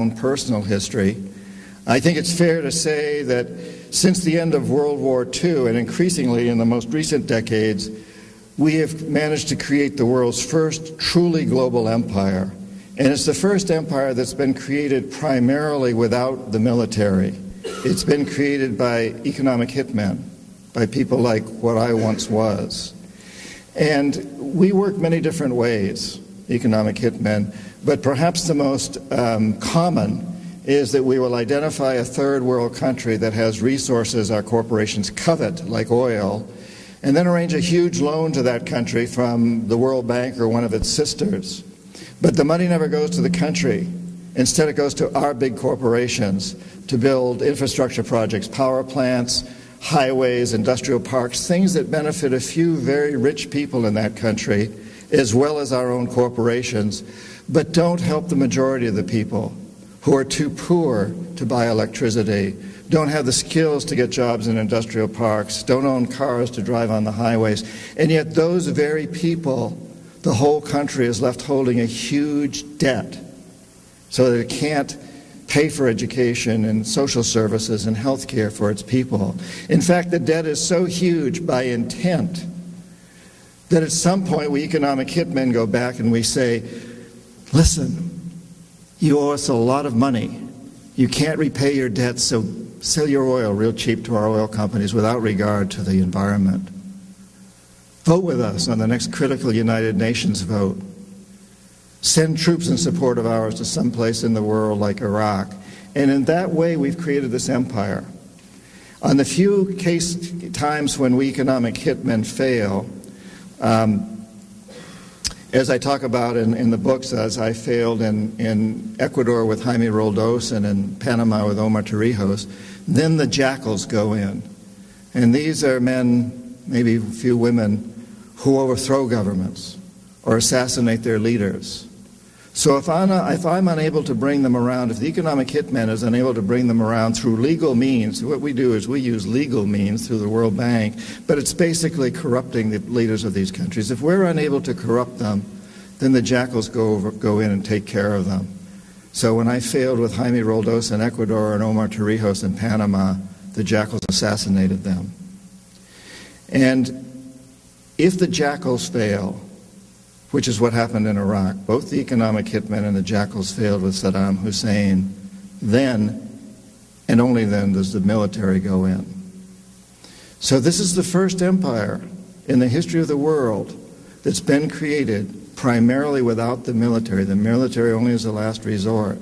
own personal history, I think it's fair to say that since the end of World War II, and increasingly in the most recent decades, we have managed to create the world's first truly global empire. And it's the first empire that's been created primarily without the military. It's been created by economic hitmen, by people like what I once was. And we work many different ways, economic hitmen, but perhaps the most common is that we will identify a third world country that has resources our corporations covet, like oil, and then arrange a huge loan to that country from the World Bank or one of its sisters. But the money never goes to the country. Instead, it goes to our big corporations to build infrastructure projects, power plants, highways, industrial parks, things that benefit a few very rich people in that country, as well as our own corporations, but don't help the majority of the people who are too poor to buy electricity, don't have the skills to get jobs in industrial parks, don't own cars to drive on the highways. And yet those very people, the whole country is left holding a huge debt so that it can't pay for education and social services and health care for its people. In fact, the debt is so huge by intent that at some point we economic hitmen go back and we say, listen, you owe us a lot of money. You can't repay your debts, so sell your oil real cheap to our oil companies without regard to the environment. Vote with us on the next critical United Nations vote. Send troops in support of ours to some place in the world like Iraq. And in that way, we've created this empire. On the few times when we economic hitmen fail, as I talk about in the books, as I failed in Ecuador with Jaime Roldos and in Panama with Omar Torrijos, then the jackals go in. And these are men, maybe a few women, who overthrow governments or assassinate their leaders. So if I'm unable to bring them around, if the economic hitman is unable to bring them around through legal means, what we do is we use legal means through the World Bank, but it's basically corrupting the leaders of these countries. If we're unable to corrupt them, then the jackals go in and take care of them. So when I failed with Jaime Roldos in Ecuador and Omar Torrijos in Panama, the jackals assassinated them. And if the jackals fail, which is what happened in Iraq, both the economic hitmen and the jackals failed with Saddam Hussein, then, and only then, does the military go in. So this is the first empire in the history of the world that's been created primarily without the military only as a last resort.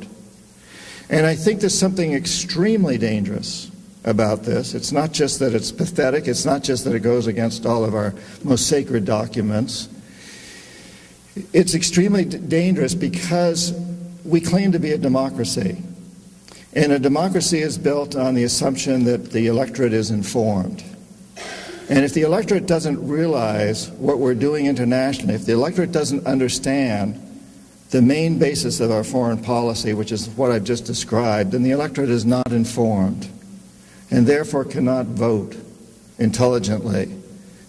And I think there's something extremely dangerous about this. It's not just that it's pathetic, it's not just that it goes against all of our most sacred documents. It's extremely dangerous because we claim to be a democracy. And a democracy is built on the assumption that the electorate is informed. And if the electorate doesn't realize what we're doing internationally, if the electorate doesn't understand the main basis of our foreign policy, which is what I've just described, then the electorate is not informed and therefore cannot vote intelligently.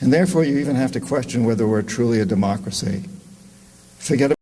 And therefore you even have to question whether we're truly a democracy. Forget